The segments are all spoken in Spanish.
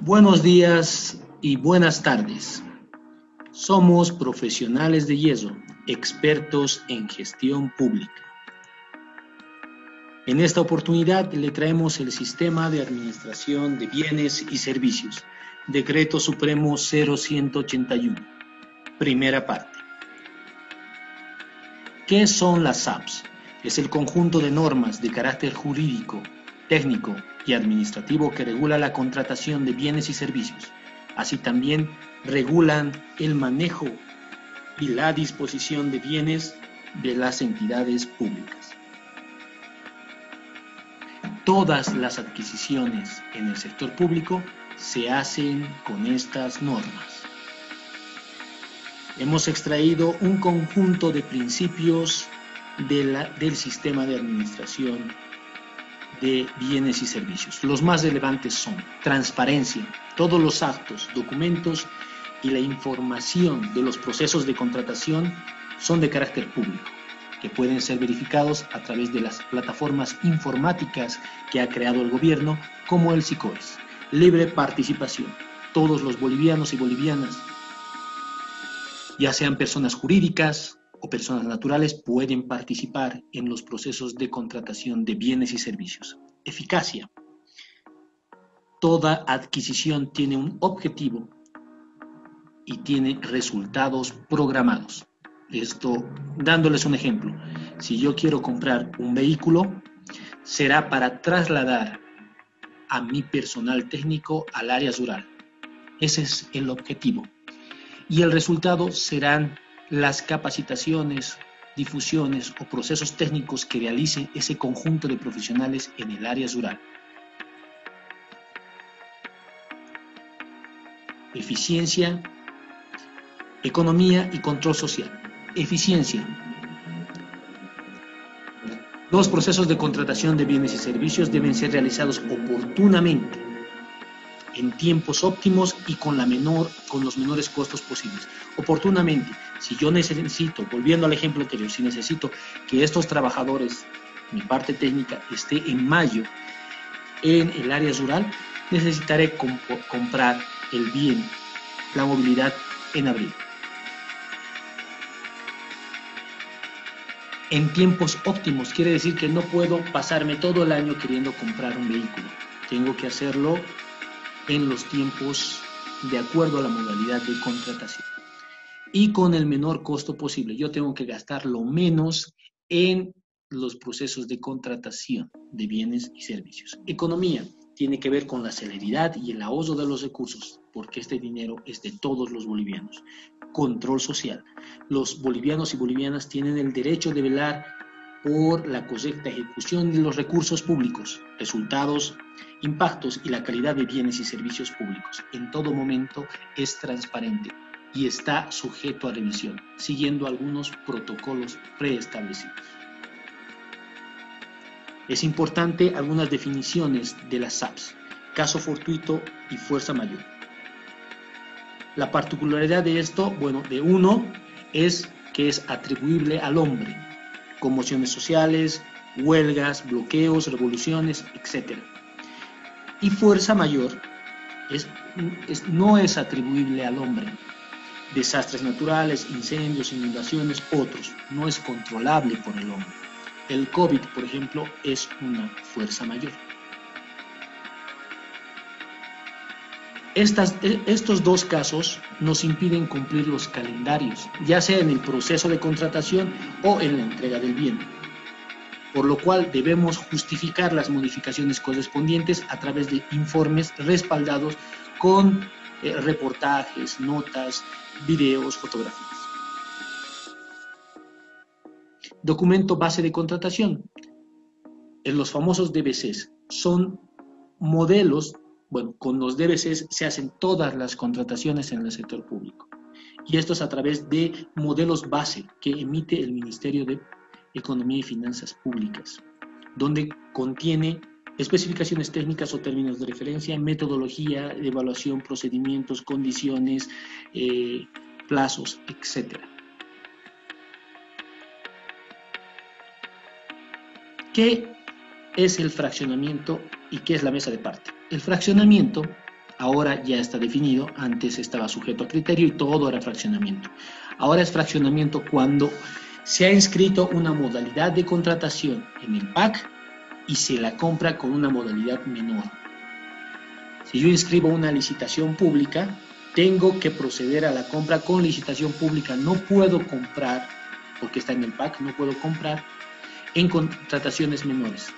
Buenos días y buenas tardes. Somos profesionales de yeso, expertos en gestión pública. En esta oportunidad le traemos el Sistema de Administración de Bienes y Servicios, Decreto Supremo 0181, primera parte. ¿Qué son las SABs? Es el conjunto de normas de carácter jurídico, técnico y administrativo que regula la contratación de bienes y servicios. Así también regulan el manejo y la disposición de bienes de las entidades públicas. Todas las adquisiciones en el sector público se hacen con estas normas. Hemos extraído un conjunto de principios del sistema de administración de bienes y servicios. Los más relevantes son transparencia, todos los actos, documentos y la información de los procesos de contratación son de carácter público, que pueden ser verificados a través de las plataformas informáticas que ha creado el gobierno, como el SICOES. Libre participación. Todos los bolivianos y bolivianas, ya sean personas jurídicas o personas naturales, pueden participar en los procesos de contratación de bienes y servicios. Eficacia. Toda adquisición tiene un objetivo y tiene resultados programados. Esto, dándoles un ejemplo, si yo quiero comprar un vehículo, será para trasladar a mi personal técnico al área rural. Ese es el objetivo. Y el resultado serán las capacitaciones, difusiones o procesos técnicos que realice ese conjunto de profesionales en el área rural. Eficiencia, economía y control social. Eficiencia. Los procesos de contratación de bienes y servicios deben ser realizados oportunamente, en tiempos óptimos y con los menores costos posibles. Oportunamente, si yo necesito, volviendo al ejemplo anterior, si necesito que estos trabajadores, mi parte técnica, esté en mayo en el área rural, necesitaré comprar el bien, la movilidad, en abril. En tiempos óptimos, quiere decir que no puedo pasarme todo el año queriendo comprar un vehículo. Tengo que hacerlo en los tiempos de acuerdo a la modalidad de contratación y con el menor costo posible. Yo tengo que gastar lo menos en los procesos de contratación de bienes y servicios. Economía tiene que ver con la celeridad y el ahorro de los recursos, porque este dinero es de todos los bolivianos. Control social. Los bolivianos y bolivianas tienen el derecho de velar por la correcta ejecución de los recursos públicos, resultados, impactos y la calidad de bienes y servicios públicos. En todo momento es transparente y está sujeto a revisión, siguiendo algunos protocolos preestablecidos. Es importante algunas definiciones de las SABs, caso fortuito y fuerza mayor. La particularidad de esto, de uno, es que es atribuible al hombre, conmociones sociales, huelgas, bloqueos, revoluciones, etc. Y fuerza mayor no es atribuible al hombre. Desastres naturales, incendios, inundaciones, otros, no es controlable por el hombre. El COVID, por ejemplo, es una fuerza mayor. Estos dos casos nos impiden cumplir los calendarios, ya sea en el proceso de contratación o en la entrega del bien, por lo cual debemos justificar las modificaciones correspondientes a través de informes respaldados con reportajes, notas, videos, fotografías. Documento base de contratación. Los famosos DBCs son modelos. Con los DBCs se hacen todas las contrataciones en el sector público. Y esto es a través de modelos base que emite el Ministerio de Economía y Finanzas Públicas, donde contiene especificaciones técnicas o términos de referencia, metodología de evaluación, procedimientos, condiciones, plazos, etc. ¿Qué es el fraccionamiento y qué es la mesa de parte? El fraccionamiento Ahora ya está definido, antes estaba sujeto a criterio y todo era fraccionamiento. Ahora es fraccionamiento cuando se ha inscrito una modalidad de contratación en el PAC y se la compra con una modalidad menor. Si yo inscribo una licitación pública, tengo que proceder a la compra con licitación pública. No puedo comprar, porque está en el PAC, no puedo comprar en contrataciones menores.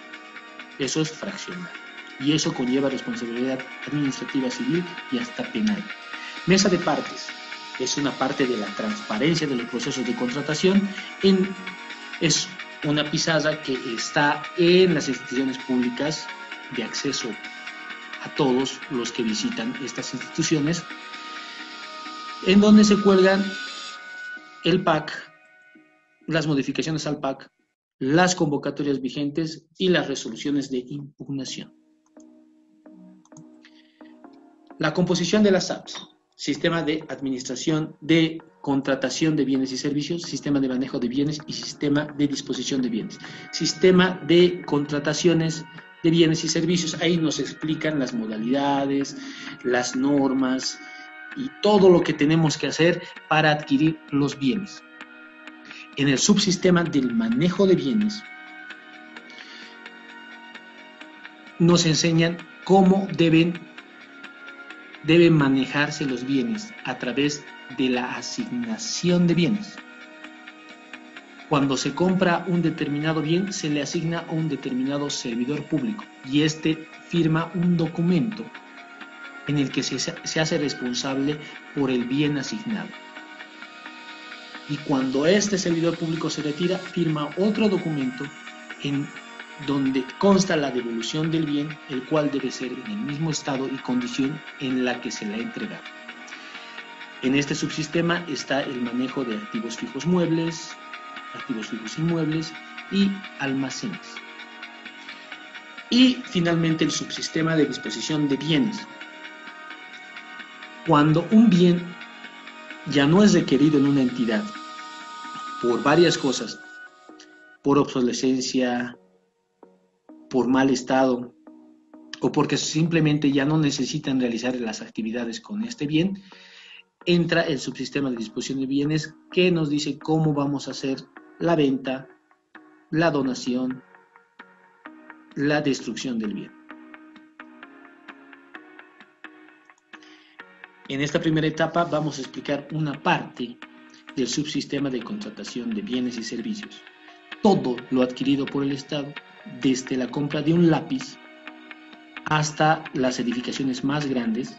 Eso es fraccionar. Y eso conlleva responsabilidad administrativa civil y hasta penal. Mesa de partes. Es una parte de la transparencia de los procesos de contratación. Es una pizarra que está en las instituciones públicas de acceso a todos los que visitan estas instituciones, en donde se cuelgan el PAC, las modificaciones al PAC, las convocatorias vigentes y las resoluciones de impugnación. La composición de las SAPs: sistema de administración de contratación de bienes y servicios, sistema de manejo de bienes y sistema de disposición de bienes. Sistema de contrataciones de bienes y servicios, ahí nos explican las modalidades, las normas y todo lo que tenemos que hacer para adquirir los bienes. En el subsistema del manejo de bienes nos enseñan cómo deben manejarse los bienes a través de la asignación de bienes. Cuando se compra un determinado bien, se le asigna a un determinado servidor público y este firma un documento en el que se hace responsable por el bien asignado. Y cuando este servidor público se retira, firma otro documento en donde consta la devolución del bien, el cual debe ser en el mismo estado y condición en la que se le ha entregado. En este subsistema está el manejo de activos fijos muebles, activos fijos inmuebles y almacenes. Y finalmente el subsistema de disposición de bienes. Cuando un bien ya no es requerido en una entidad por varias cosas, por obsolescencia, por mal estado o porque simplemente ya no necesitan realizar las actividades con este bien, entra el subsistema de disposición de bienes que nos dice cómo vamos a hacer la venta, la donación, la destrucción del bien. En esta primera etapa vamos a explicar una parte del subsistema de contratación de bienes y servicios. Todo lo adquirido por el Estado, desde la compra de un lápiz hasta las edificaciones más grandes,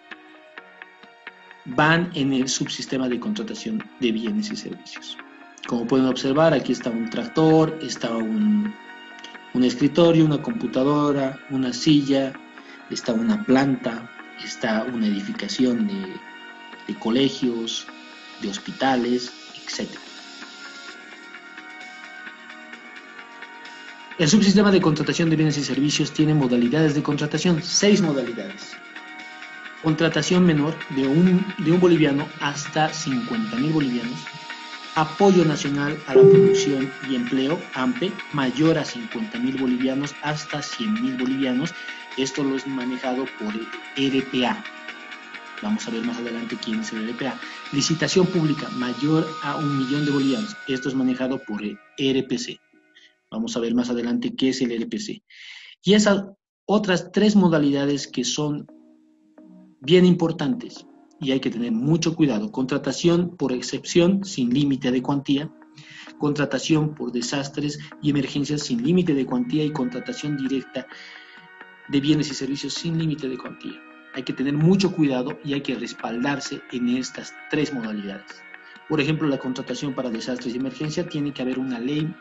van en el subsistema de contratación de bienes y servicios. Como pueden observar, aquí está un tractor, está un escritorio, una computadora, una silla, está una planta, está una edificación de colegios, de hospitales, etc. El subsistema de contratación de bienes y servicios tiene modalidades de contratación, 6 modalidades. Contratación menor de un boliviano hasta 50.000 bolivianos. Apoyo nacional a la producción y empleo, AMPE, mayor a 50.000 bolivianos hasta 100.000 bolivianos. Esto lo es manejado por el RPA. Vamos a ver más adelante quién es el RPA. Licitación pública mayor a 1.000.000 de bolivianos. Esto es manejado por el RPC. Vamos a ver más adelante qué es el RPC. Y esas otras 3 modalidades que son bien importantes y hay que tener mucho cuidado. Contratación por excepción sin límite de cuantía, contratación por desastres y emergencias sin límite de cuantía y contratación directa de bienes y servicios sin límite de cuantía. Hay que tener mucho cuidado y hay que respaldarse en estas 3 modalidades. Por ejemplo, la contratación para desastres y emergencia tiene que haber una ley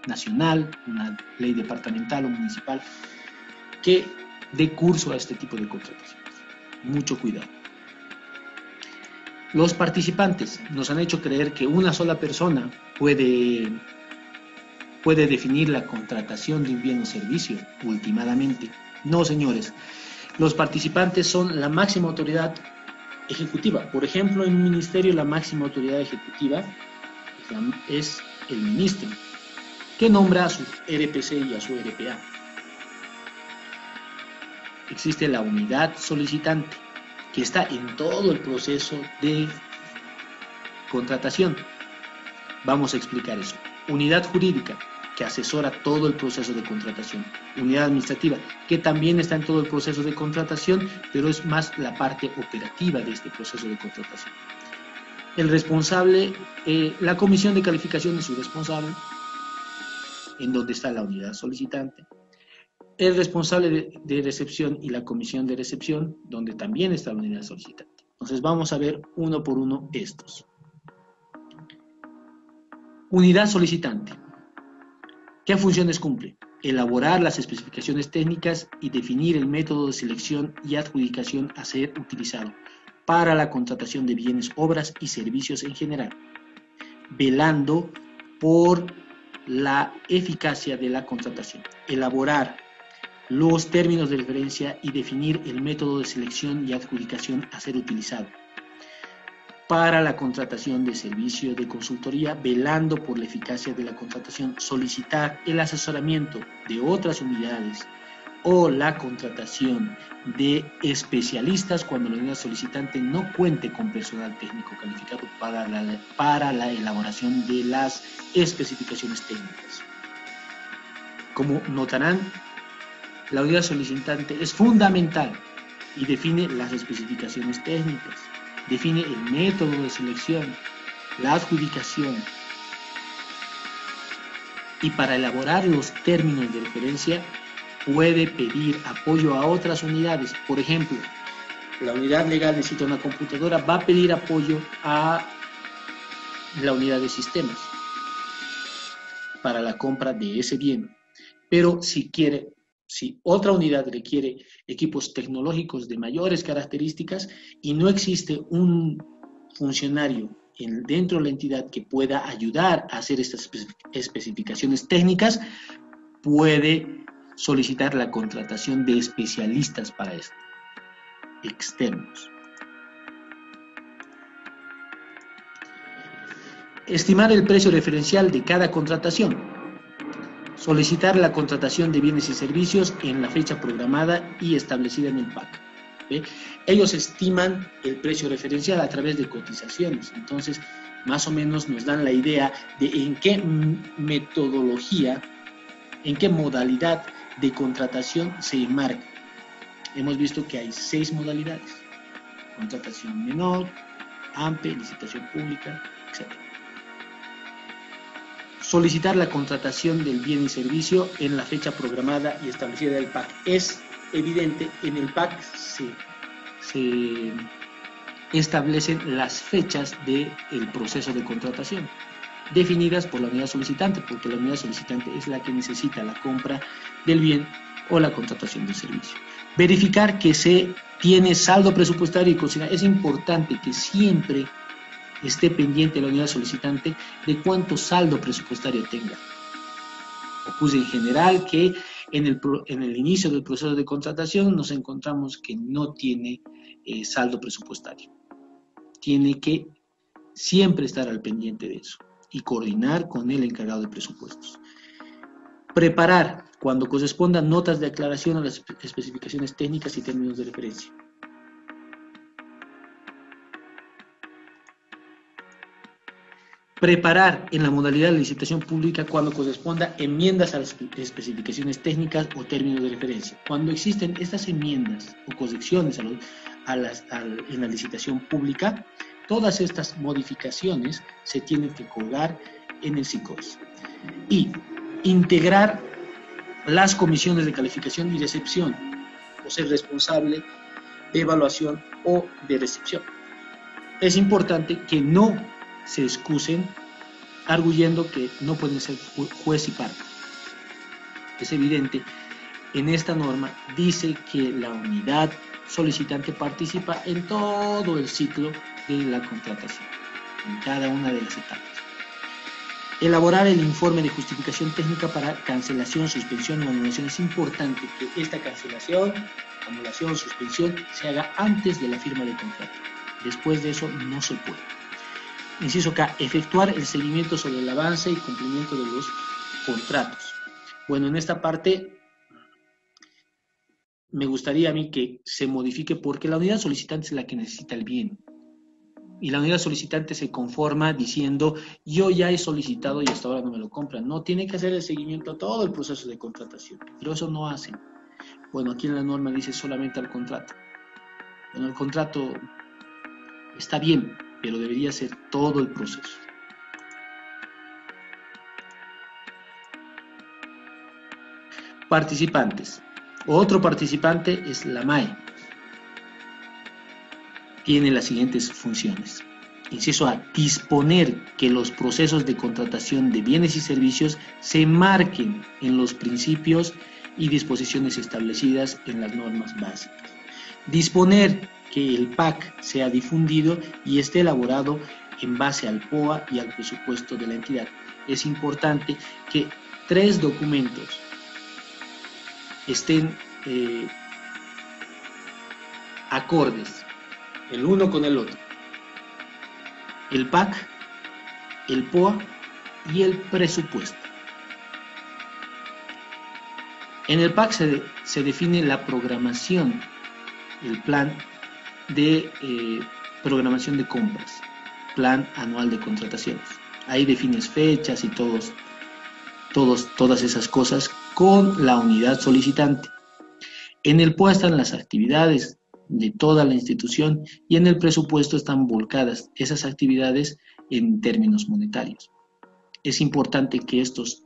nacional, una ley departamental o municipal que dé curso a este tipo de contrataciones. Mucho cuidado. Los participantes nos han hecho creer que una sola persona puede definir la contratación de un bien o servicio, últimamente. No, señores. Los participantes son la máxima autoridad ejecutiva. Por ejemplo, en un ministerio la máxima autoridad ejecutiva es el ministro, que nombra a su RPC y a su RPA. Existe la unidad solicitante, que está en todo el proceso de contratación. Vamos a explicar eso. Unidad jurídica, que asesora todo el proceso de contratación. Unidad administrativa, que también está en todo el proceso de contratación, pero es más la parte operativa de este proceso de contratación. El responsable, la comisión de calificación es su responsable, en donde está la unidad solicitante. El responsable de recepción y la comisión de recepción, donde también está la unidad solicitante. Entonces vamos a ver uno por uno estos. Unidad solicitante. ¿Qué funciones cumple? Elaborar las especificaciones técnicas y definir el método de selección y adjudicación a ser utilizado para la contratación de bienes, obras y servicios en general, velando por la eficacia de la contratación. Elaborar los términos de referencia y definir el método de selección y adjudicación a ser utilizado para la contratación de servicio de consultoría, velando por la eficacia de la contratación. Solicitar el asesoramiento de otras unidades o la contratación de especialistas cuando la unidad solicitante no cuente con personal técnico calificado para la elaboración de las especificaciones técnicas. Como notarán, la unidad solicitante es fundamental y define las especificaciones técnicas, define el método de selección, la adjudicación, y para elaborar los términos de referencia puede pedir apoyo a otras unidades. Por ejemplo, la unidad legal necesita una computadora, va a pedir apoyo a la unidad de sistemas para la compra de ese bien. Pero si otra unidad requiere equipos tecnológicos de mayores características y no existe un funcionario dentro de la entidad que pueda ayudar a hacer estas especificaciones técnicas, puede solicitar la contratación de especialistas para esto, externos. Estimar el precio referencial de cada contratación. Solicitar la contratación de bienes y servicios en la fecha programada y establecida en el PAC. ¿Ve? Ellos estiman el precio referencial a través de cotizaciones. Entonces, más o menos nos dan la idea de en qué metodología, en qué modalidad de contratación se enmarca. Hemos visto que hay 6 modalidades: contratación menor, AMPE, licitación pública, etc. Solicitar la contratación del bien y servicio en la fecha programada y establecida del PAC. Es evidente, en el PAC se establecen las fechas del proceso de contratación, definidas por la unidad solicitante, porque la unidad solicitante es la que necesita la compra del bien o la contratación del servicio. Verificar que se tiene saldo presupuestario y consignación. Es importante que siempre esté pendiente la unidad solicitante de cuánto saldo presupuestario tenga. Ocurre en general que en el inicio del proceso de contratación nos encontramos que no tiene saldo presupuestario. Tiene que siempre estar al pendiente de eso y coordinar con el encargado de presupuestos. Preparar, cuando correspondan, notas de aclaración a las especificaciones técnicas y términos de referencia. Preparar en la modalidad de licitación pública cuando corresponda enmiendas a las especificaciones técnicas o términos de referencia. Cuando existen estas enmiendas o correcciones en la licitación pública, todas estas modificaciones se tienen que colgar en el SICOS. Y integrar las comisiones de calificación y recepción, o ser responsable de evaluación o de recepción. Es importante que no se excusen arguyendo que no pueden ser juez y parte. Es evidente, en esta norma dice que la unidad solicitante participa en todo el ciclo de la contratación, en cada una de las etapas. Elaborar el informe de justificación técnica para cancelación, suspensión o anulación. Es importante que esta cancelación, anulación, suspensión se haga antes de la firma del contrato. Después de eso no se puede. Inciso K, efectuar el seguimiento sobre el avance y cumplimiento de los contratos. Bueno, en esta parte me gustaría a mí que se modifique porque la unidad solicitante es la que necesita el bien. Y la unidad solicitante se conforma diciendo, yo ya he solicitado y hasta ahora no me lo compran. No, tiene que hacer el seguimiento a todo el proceso de contratación, pero eso no hacen. Bueno, aquí en la norma dice solamente al contrato. Bueno, el contrato está bien, pero debería ser todo el proceso. Participantes. Otro participante es la MAE. Tiene las siguientes funciones. Inciso A, disponer que los procesos de contratación de bienes y servicios se marquen en los principios y disposiciones establecidas en las normas básicas. Disponer que el PAC sea difundido y esté elaborado en base al POA y al presupuesto de la entidad. Es importante que 3 documentos estén acordes, el uno con el otro. El PAC, el POA y el presupuesto. En el PAC se define la programación, el plan de programación de compras, plan anual de contrataciones. Ahí defines fechas y todas esas cosas con la unidad solicitante. En el POA están las actividades de toda la institución y en el presupuesto están volcadas esas actividades en términos monetarios. Es importante que estos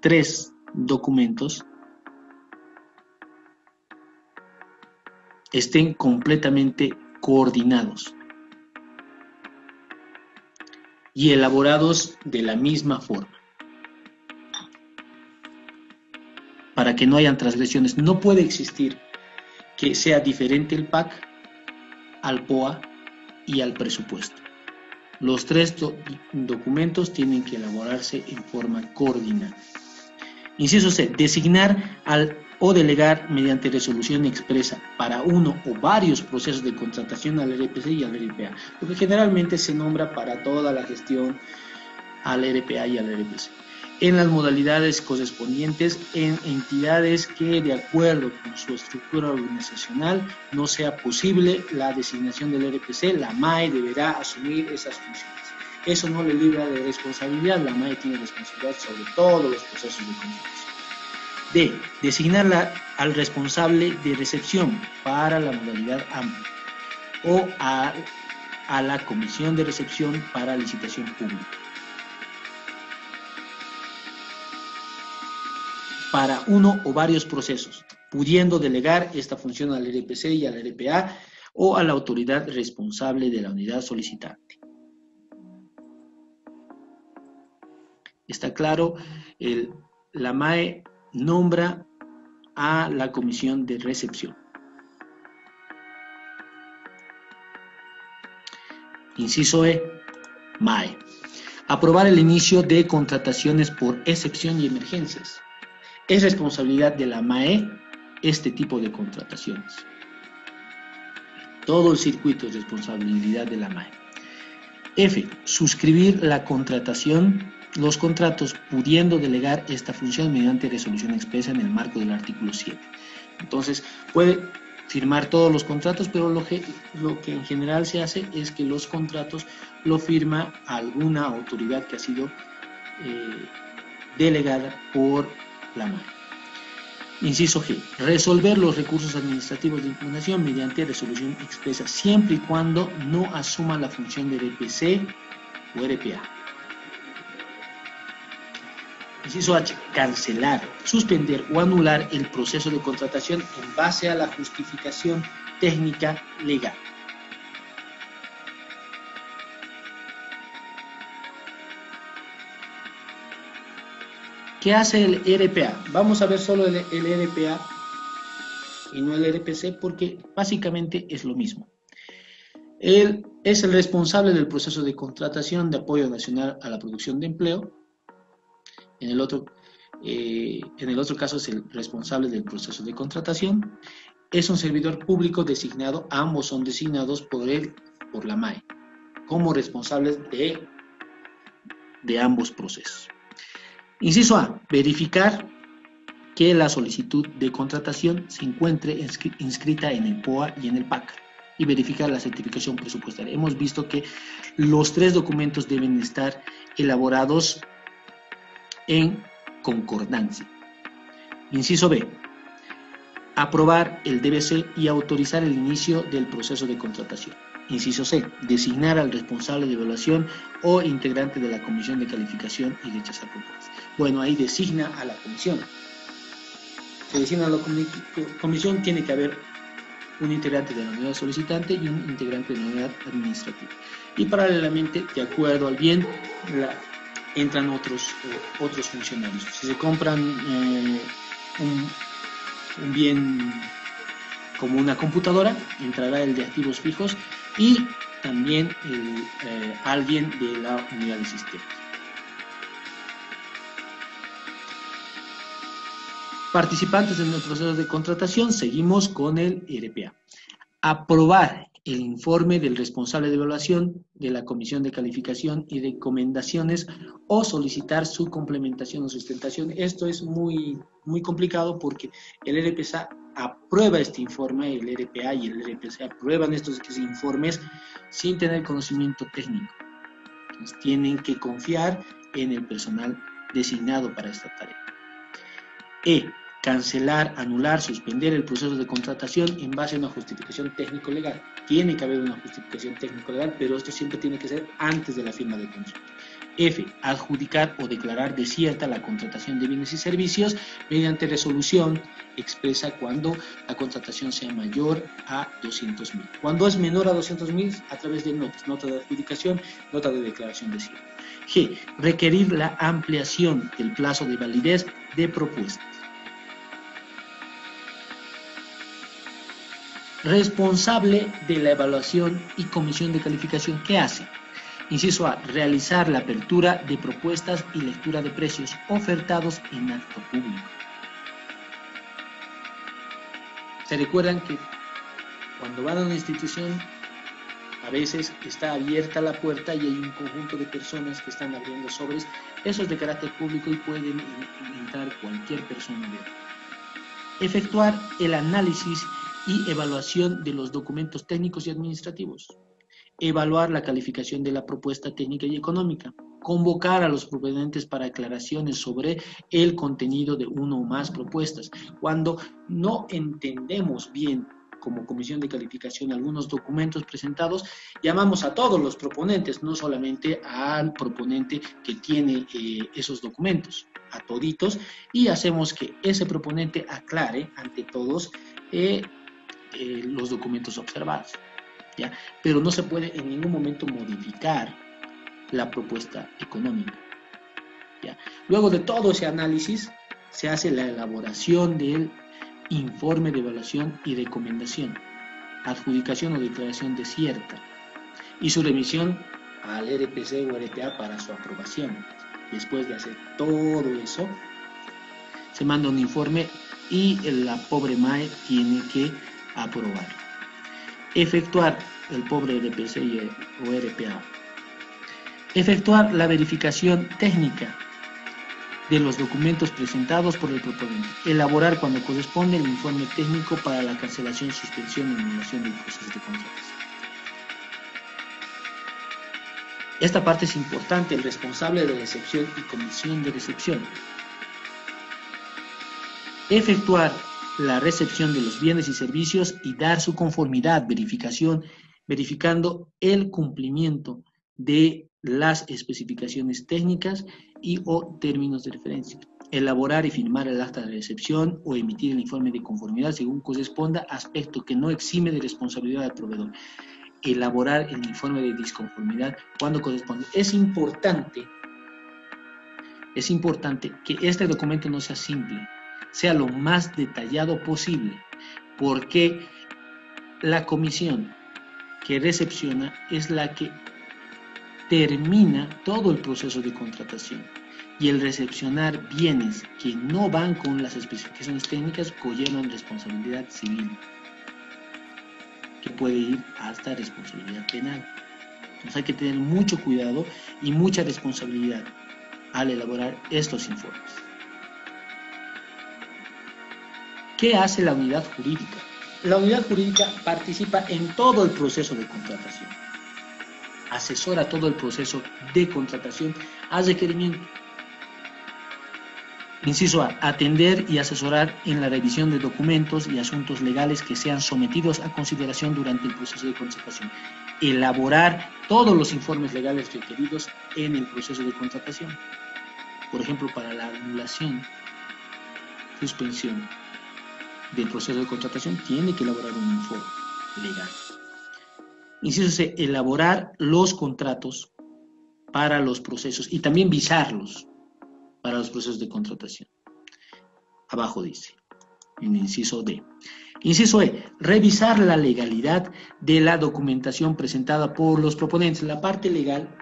3 documentos estén completamente coordinados y elaborados de la misma forma, para que no hayan transgresiones. No puede existir que sea diferente el PAC al POA y al presupuesto. Los 3 documentos tienen que elaborarse en forma coordinada. Inciso C, designar o delegar mediante resolución expresa para uno o varios procesos de contratación al RPC y al RPA, porque generalmente se nombra para toda la gestión al RPA y al RPC, en las modalidades correspondientes en entidades que de acuerdo con su estructura organizacional no sea posible la designación del RPC, la MAE deberá asumir esas funciones. Eso no le libra de responsabilidad, la MAE tiene responsabilidad sobre todos los procesos de contratación. D. Designar al responsable de recepción para la modalidad amplia o a la comisión de recepción para licitación pública. Para uno o varios procesos, pudiendo delegar esta función al RPC y al RPA o a la autoridad responsable de la unidad solicitante. Está claro, la MAE nombra a la comisión de recepción. Inciso E, MAE. Aprobar el inicio de contrataciones por excepción y emergencias. Es responsabilidad de la MAE este tipo de contrataciones. Todo el circuito es responsabilidad de la MAE. F. Suscribir la contratación, los contratos, pudiendo delegar esta función mediante resolución expresa en el marco del artículo 7. Entonces, puede firmar todos los contratos, pero lo que en general se hace es que los contratos lo firma alguna autoridad que ha sido delegada por la MAE. Inciso G. Resolver los recursos administrativos de impugnación mediante resolución expresa, siempre y cuando no asuma la función de RPC o RPA. Inciso H. Cancelar, suspender o anular el proceso de contratación en base a la justificación técnica legal. ¿Qué hace el RPA? Vamos a ver solo el RPA y no el RPC porque básicamente es lo mismo. Él es el responsable del proceso de contratación de apoyo nacional a la producción de empleo. En el otro caso es el responsable del proceso de contratación. Es un servidor público designado, ambos son designados por la MAE como responsables de ambos procesos. Inciso A, verificar que la solicitud de contratación se encuentre inscrita en el POA y en el PAC y verificar la certificación presupuestaria. Hemos visto que los 3 documentos deben estar elaborados en concordancia. Inciso B. Aprobar el DBC y autorizar el inicio del proceso de contratación. Inciso C. Designar al responsable de evaluación o integrante de la comisión de calificación y rechazar propuestas. Bueno, ahí designa a la comisión. Se designa a la comisión, tiene que haber un integrante de la unidad solicitante y un integrante de la unidad administrativa. Y paralelamente, de acuerdo al bien, entran otros funcionarios. Si se compran un bien como una computadora, entrará el de activos fijos y también alguien de la unidad de sistemas. Participantes en el proceso de contratación, seguimos con el RPA. Aprobar el informe del responsable de evaluación de la comisión de calificación y recomendaciones o solicitar su complementación o sustentación. Esto es muy complicado porque el RPSA aprueba este informe, el RPA y el RPSA aprueban estos informes sin tener conocimiento técnico. Entonces, tienen que confiar en el personal designado para esta tarea. Cancelar, anular, suspender el proceso de contratación en base a una justificación técnico-legal. Tiene que haber una justificación técnico-legal, pero esto siempre tiene que ser antes de la firma de contrato. F. Adjudicar o declarar desierta la contratación de bienes y servicios mediante resolución expresa cuando la contratación sea mayor a 200.000. Cuando es menor a 200.000, a través de notas, nota de adjudicación, nota de declaración desierta. G. Requerir la ampliación del plazo de validez de propuestas. Responsable de la evaluación y comisión de calificación, ¿qué hace? Inciso A. Realizar la apertura de propuestas y lectura de precios ofertados en acto público. ¿Se recuerdan que cuando van a una institución, a veces está abierta la puerta y hay un conjunto de personas que están abriendo sobres? Eso es de carácter público y pueden entrar cualquier persona. Efectuar el análisis y evaluación de los documentos técnicos y administrativos. Evaluar la calificación de la propuesta técnica y económica. Convocar a los proponentes para aclaraciones sobre el contenido de uno o más propuestas. Cuando no entendemos bien como comisión de calificación algunos documentos presentados, llamamos a todos los proponentes, no solamente al proponente que tiene esos documentos, a toditos, y hacemos que ese proponente aclare ante todos los documentos observados, ¿ya? Pero no se puede en ningún momento modificar la propuesta económica, ¿ya? Luego de todo ese análisis, se hace la elaboración del informe de evaluación y recomendación, adjudicación o declaración desierta, y su remisión al RPC o RPA para su aprobación. Después de hacer todo eso, se manda un informe y la pobre MAE tiene que aprobar. Efectuar el pobre RPC o RPA. Efectuar la verificación técnica de los documentos presentados por el proponente. Elaborar cuando corresponde el informe técnico para la cancelación, suspensión o anulación del proceso de contratación. Esta parte es importante, el responsable de recepción y comisión de recepción. Efectuar la recepción de los bienes y servicios y dar su conformidad, verificando el cumplimiento de las especificaciones técnicas y o términos de referencia. Elaborar y firmar el acta de recepción o emitir el informe de conformidad según corresponda, aspecto que no exime de responsabilidad del proveedor. Elaborar el informe de disconformidad cuando corresponde. Es importante que este documento no sea simple, sea lo más detallado posible, porque la comisión que recepciona es la que termina todo el proceso de contratación, y el recepcionar bienes que no van con las especificaciones técnicas conllevan responsabilidad civil, que puede ir hasta responsabilidad penal. Entonces hay que tener mucho cuidado y mucha responsabilidad al elaborar estos informes. ¿Qué hace la unidad jurídica? La unidad jurídica participa en todo el proceso de contratación, asesora todo el proceso de contratación a requerimiento. Inciso A, atender y asesorar en la revisión de documentos y asuntos legales que sean sometidos a consideración durante el proceso de contratación. Elaborar todos los informes legales requeridos en el proceso de contratación. Por ejemplo, para la anulación, suspensión del proceso de contratación, tiene que elaborar un informe legal. Inciso C, elaborar los contratos para los procesos y también visarlos para los procesos de contratación. Abajo dice, en inciso D. Inciso E, revisar la legalidad de la documentación presentada por los proponentes. La parte legal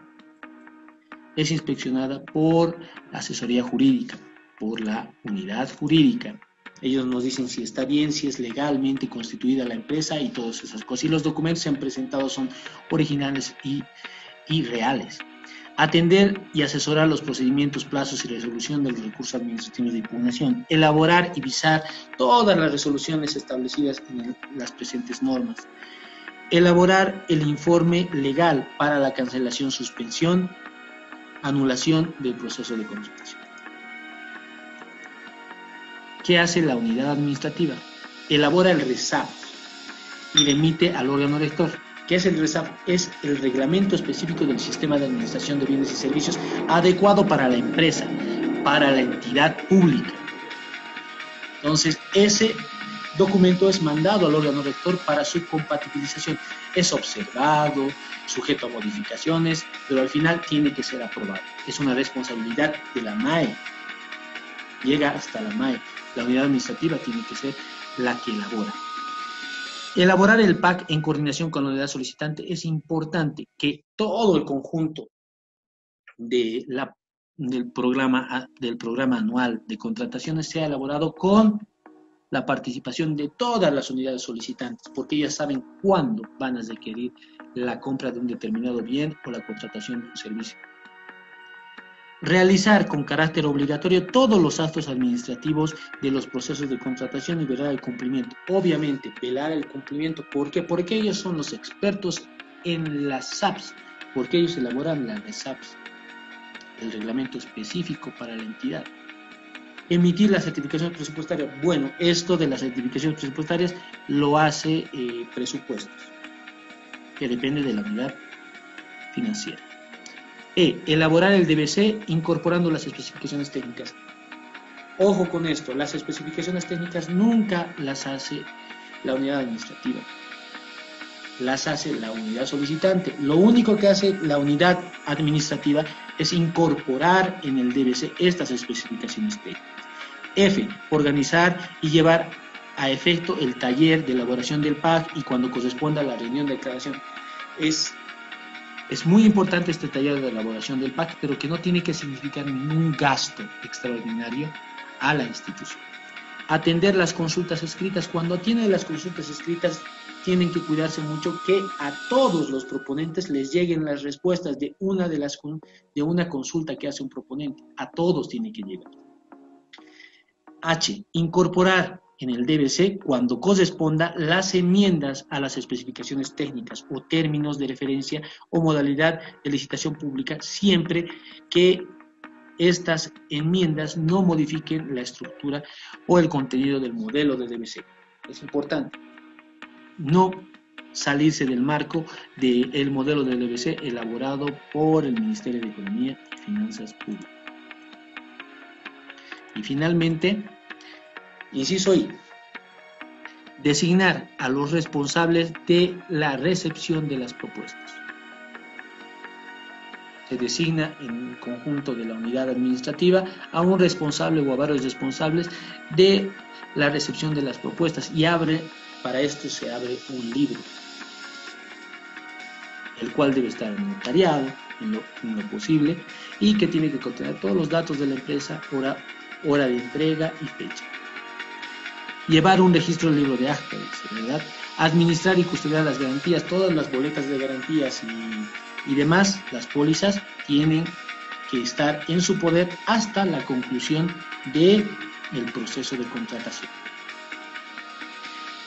es inspeccionada por la asesoría jurídica, por la unidad jurídica. Ellos nos dicen si está bien, si es legalmente constituida la empresa y todas esas cosas. Y los documentos que han presentado son originales y reales. Atender y asesorar los procedimientos, plazos y resolución de los recursos administrativos de impugnación. Elaborar y visar todas las resoluciones establecidas en las presentes normas. Elaborar el informe legal para la cancelación, suspensión, anulación del proceso de contratación. ¿Qué hace la unidad administrativa? Elabora el RESAP y remite al órgano rector. ¿Qué es el RESAP? Es el reglamento específico del sistema de administración de bienes y servicios adecuado para la empresa, para la entidad pública. Entonces, ese documento es mandado al órgano rector para su compatibilización. Es observado, sujeto a modificaciones, pero al final tiene que ser aprobado. Es una responsabilidad de la MAE. Llega hasta la MAE. La unidad administrativa tiene que ser la que elabora. Elaborar el PAC en coordinación con la unidad solicitante. Es importante que todo el conjunto del programa anual de contrataciones sea elaborado con la participación de todas las unidades solicitantes, porque ellas saben cuándo van a requerir la compra de un determinado bien o la contratación de un servicio. Realizar con carácter obligatorio todos los actos administrativos de los procesos de contratación y velar el cumplimiento. Obviamente, velar el cumplimiento. ¿Por qué? Porque ellos son los expertos en las SAPs, porque ellos elaboran las SAPs, el reglamento específico para la entidad. Emitir la certificación presupuestaria. Bueno, esto de las certificaciones presupuestarias lo hace presupuestos, que depende de la unidad financiera. Elaborar el DBC incorporando las especificaciones técnicas. Ojo con esto, las especificaciones técnicas nunca las hace la unidad administrativa, las hace la unidad solicitante. Lo único que hace la unidad administrativa es incorporar en el DBC estas especificaciones técnicas. F, organizar y llevar a efecto el taller de elaboración del PAC y cuando corresponda a la reunión de declaración. Es muy importante este taller de elaboración del PAC, pero que no tiene que significar ningún gasto extraordinario a la institución. Atender las consultas escritas. Cuando atienden las consultas escritas, tienen que cuidarse mucho que a todos los proponentes les lleguen las respuestas de una consulta que hace un proponente. A todos tiene que llegar. H. Incorporar en el DBC, cuando corresponda, las enmiendas a las especificaciones técnicas o términos de referencia o modalidad de licitación pública, siempre que estas enmiendas no modifiquen la estructura o el contenido del modelo de DBC. Es importante no salirse del marco del modelo de DBC elaborado por el Ministerio de Economía y Finanzas Públicas. Y finalmente, inciso I, designar a los responsables de la recepción de las propuestas. Se designa en conjunto de la unidad administrativa a un responsable o a varios responsables de la recepción de las propuestas y para esto se abre un libro, el cual debe estar notariado en lo posible y que tiene que contener todos los datos de la empresa, hora de entrega y fecha. Llevar un registro del libro de acta, ¿verdad? Administrar y custodiar las garantías, todas las boletas de garantías y demás, las pólizas, tienen que estar en su poder hasta la conclusión del proceso de contratación.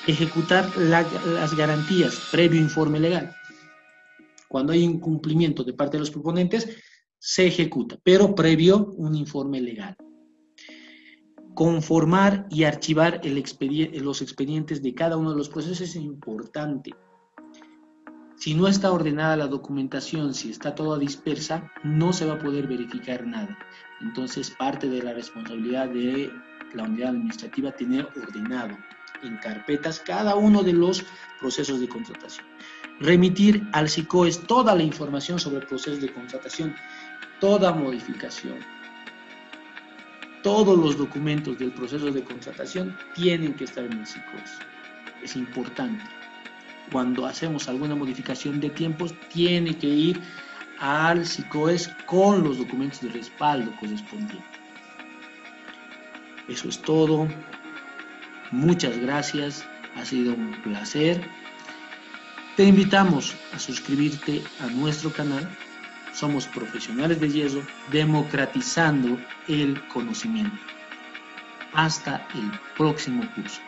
Ejecutar las garantías previo informe legal. Cuando hay incumplimiento de parte de los proponentes, se ejecuta, pero previo un informe legal. Conformar y archivar los expedientes de cada uno de los procesos es importante. Si no está ordenada la documentación, si está toda dispersa, no se va a poder verificar nada. Entonces, parte de la responsabilidad de la unidad administrativa tener ordenado en carpetas cada uno de los procesos de contratación. Remitir al SICOES toda la información sobre el proceso de contratación, toda modificación. Todos los documentos del proceso de contratación tienen que estar en el SICOES. Es importante. Cuando hacemos alguna modificación de tiempos, tiene que ir al SICOES con los documentos de respaldo correspondientes. Eso es todo. Muchas gracias. Ha sido un placer. Te invitamos a suscribirte a nuestro canal. Somos profesionales de yeso, democratizando el conocimiento. Hasta el próximo curso.